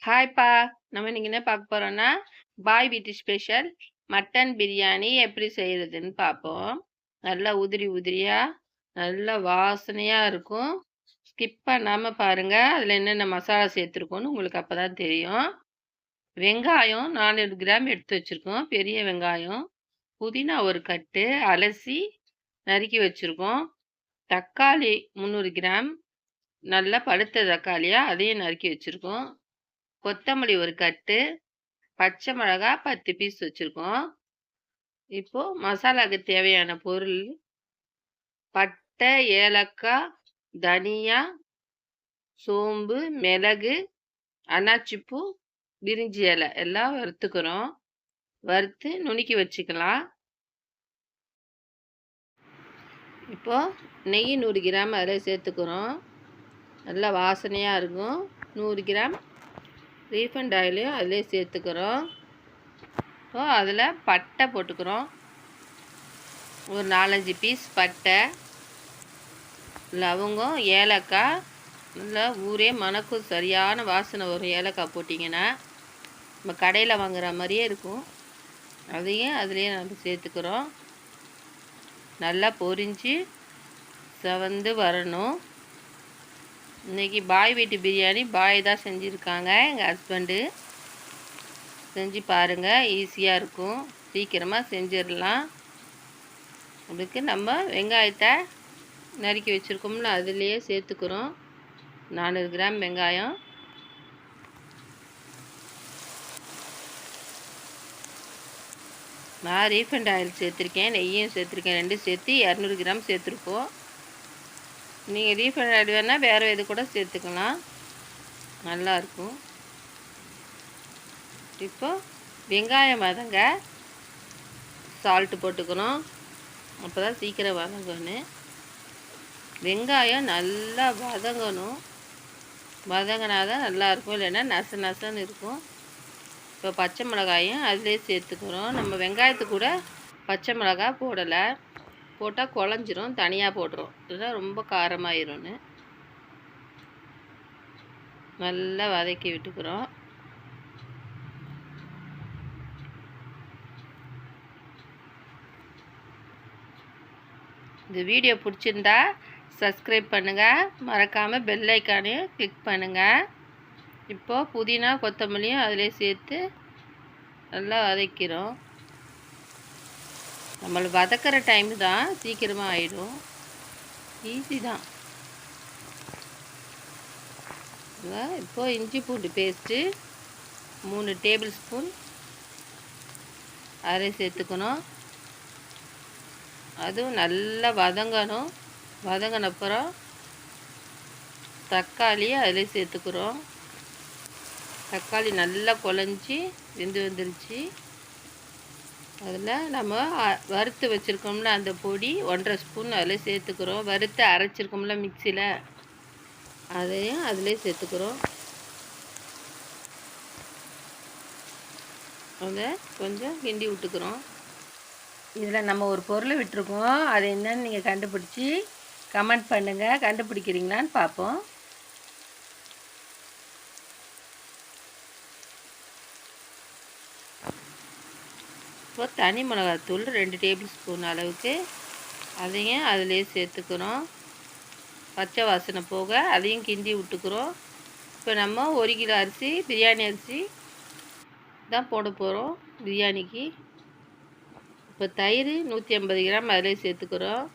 ஹாய்ப்பா! நம்ம இன்னைக்கு என்ன பார்க்க போறோம்னா, பாய் வீட்டு ஸ்பெஷல் மட்டன் பிரியாணி எப்படி செய்றதுன்னு பார்ப்போம். நல்லா உதிரி உதிரியா, நல்லா வாசனையா இருக்கும். ஸ்கிப் பண்ணாம பாருங்க. அதில என்னென்ன மசாலா சேர்த்துருக்கோன்னு உங்களுக்கு அப்பதான் தெரியும். வெங்காயம் 400 கிராம் எடுத்து வச்சிருக்கோம். பெரிய வெங்காயம். புதினா ஒரு கட்டு அலசி நறுக்கி வச்சிருக்கோம். தக்காளி 300 கிராம். நல்லா பழுத்த தக்காளியா அதையும் நறுக்கி வச்சிருக்கோம். கொத்தமல்லி ஒரு கட்டு, பச்சை மிளகா 10 பீஸ் வச்சிருக்கோம். இப்போ மசாலாக்கு தேவையான பொருள் பட்டை, ஏலக்காய், தனியா, சோம்பு, மிளகு, அன்னாச்சிப்பூ, பிரிஞ்சி இலை எல்லாம் வறுத்துக்கிறோம். வறுத்து நுணுக்கி வச்சுக்கலாம். இப்போ நெய் 100 கிராம் அதில் சேர்த்துக்கிறோம். நல்லா வாசனையாக இருக்கும். 100 கிராம் ரீஃபண்ட் ஆயிலையும் அதிலே சேர்த்துக்கிறோம். இப்போ அதில் பட்டை போட்டுக்கிறோம். ஒரு 4-5 பீஸ் பட்டை, லவங்கம், ஏலக்காய். நல்லா ஊரே மணக்கும், சரியான வாசனை வரும் ஏலக்காய் போட்டிங்கன்னா. நம்ம கடையில் வாங்குற மாதிரியே இருக்கும். அதையும் அதிலே நம்ம சேர்த்துக்கிறோம். நல்லா பொரிஞ்சு செவந்து வரணும். இன்றைக்கி பாய் வீட்டு பிரியாணி பாய் தான் செஞ்சுருக்காங்க, எங்கள் ஹஸ்பண்டு. செஞ்சு பாருங்கள், ஈஸியாக இருக்கும். சீக்கிரமாக செஞ்சிடலாம். அதுக்கு நம்ம வெங்காயத்தை நறுக்கி வச்சுருக்கோம்ல அதுலேயே சேர்த்துக்கிறோம். 400 கிராம் வெங்காயம். நான் ரீஃபண்ட் ஆயில் சேர்த்துருக்கேன், நெய்யும் சேர்த்துருக்கேன். 2 சேர்த்து 200 கிராம் சேர்த்துருக்கோம். நீங்கள் ரீஃபண்ட் ஆயில் வேணால் வேறு எது கூட சேர்த்துக்கலாம், நல்லாயிருக்கும். இப்போ வெங்காயம் வதங்க சால்ட்டு போட்டுக்கணும். அப்போ தான் சீக்கிரம் வதங்கணும். வெங்காயம் நல்லா வதங்கணும். வதங்கினா தான் நல்லாயிருக்கும், இல்லைன்னா நச நசன்னு இருக்கும். இப்போ பச்சை மிளகாயும் அதிலே சேர்த்துக்கிறோம். நம்ம வெங்காயத்து கூட பச்சை மிளகாய் போடலை, போட்டால் குழஞ்சிரும், தனியாக போட்டுரும். இதுதான் ரொம்ப காரமாயிரும்னு. நல்லா வதக்கி விட்டுக்கிறோம். இந்த வீடியோ பிடிச்சிருந்தா சப்ஸ்கிரைப் பண்ணுங்கள், மறக்காமல் பெல் ஐக்கானையும் கிளிக் பண்ணுங்கள். இப்போது புதினா கொத்தமல்லியும் அதிலே சேர்த்து நல்லா வதக்கிறோம். நம்மளுக்கு வதக்கிற டைம் தான், சீக்கிரமாக ஆகிடும், ஈஸி தான். இப்போது இஞ்சி பூண்டு பேஸ்ட்டு 3 டேபிள் ஸ்பூன் அதிலே சேர்த்துக்கணும். அதுவும் நல்லா வதங்கணும். வதங்கினப்புறம் தக்காளியை அதில் சேர்த்துக்கிறோம். தக்காளி நல்லா குழஞ்சி வெந்து வந்துருச்சு. அதில் நம்ம வறுத்து வச்சுருக்கோம்ல அந்த பொடி 1.5 ஸ்பூன் அதில் சேர்த்துக்கிறோம். வறுத்து அரைச்சிருக்கோம்ல மிக்சியில், அதையும் அதில் சேர்த்துக்கிறோம். அதை கொஞ்சம் கிண்டி விட்டுக்கிறோம். இதில் நம்ம ஒரு பொருளை விட்டுருக்கோம், அது என்னன்னு நீங்கள் கண்டுபிடிச்சி கமெண்ட் பண்ணுங்கள். கண்டுபிடிக்கிறீங்களான்னு பார்ப்போம். இப்போ தனி மிளகாத்தூள் 2 டேபிள் ஸ்பூன் அளவுக்கு, அதையும் அதிலே சேர்த்துக்கிறோம். பச்சை வாசனை போக அதையும் கிண்டி விட்டுக்கிறோம். இப்போ நம்ம 1 கிலோ அரிசி, பிரியாணி அரிசி தான் போட போகிறோம் பிரியாணிக்கு. இப்போ தயிர் 150 கிராம் அதிலே சேர்த்துக்கிறோம்.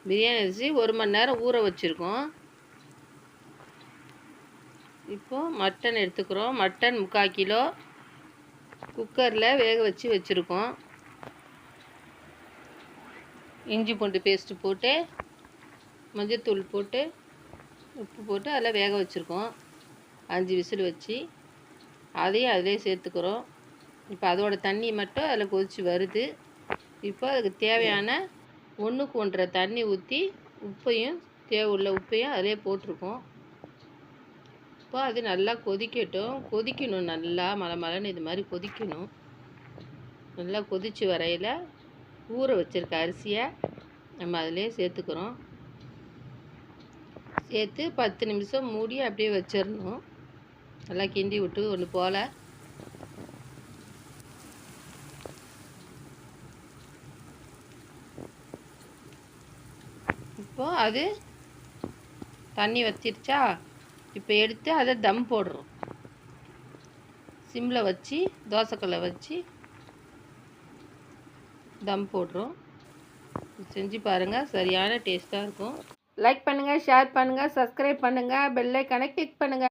பிரியாணி அரிசி 1 மணி நேரம் ஊற வச்சுருக்கோம். இப்போது மட்டன் எடுத்துக்கிறோம். மட்டன் 3/4 கிலோ குக்கரில் வேக வச்சுருக்கோம். இஞ்சி பூண்டு பேஸ்ட்டு போட்டு, மஞ்சத்தூள் போட்டு, உப்பு போட்டு அதில் வேக வச்சுருக்கோம். 5 விசில் வச்சு அதையும் அதிலே சேர்த்துக்கிறோம். இப்போ அதோட தண்ணி மட்டும் அதில் கொதித்து வருது. இப்போ அதுக்கு தேவையான 1க்கு 1.5 தண்ணி ஊற்றி உப்பையும் தேவையுள்ள உப்பையும் அதிலே போட்டிருக்கோம். இப்போ அது நல்லா கொதிக்கட்டும். கொதிக்கணும், நல்லா மலமலன்னு இது மாதிரி கொதிக்கணும். நல்லா கொதித்து வரையில் ஊற வச்சுருக்க அரிசியை நம்ம அதிலே சேர்த்துக்கிறோம். சேர்த்து 10 நிமிஷம் மூடி அப்படியே வச்சிடணும். நல்லா கிண்டி விட்டு ஒன்று போல். இப்போ அது தண்ணி வத்திருச்சா, இப்போ எடுத்து அதை தம் போடுறோம். சிம்மில் வச்சு தோசைக்கல்லை வச்சு தம் போடுறோம். செஞ்சு பாருங்கள், சரியான டேஸ்ட்டாக இருக்கும். லைக் பண்ணுங்கள், ஷேர் பண்ணுங்கள், சப்ஸ்கிரைப் பண்ணுங்கள், பெல் ஐக்கானை கிளிக் பண்ணுங்கள்.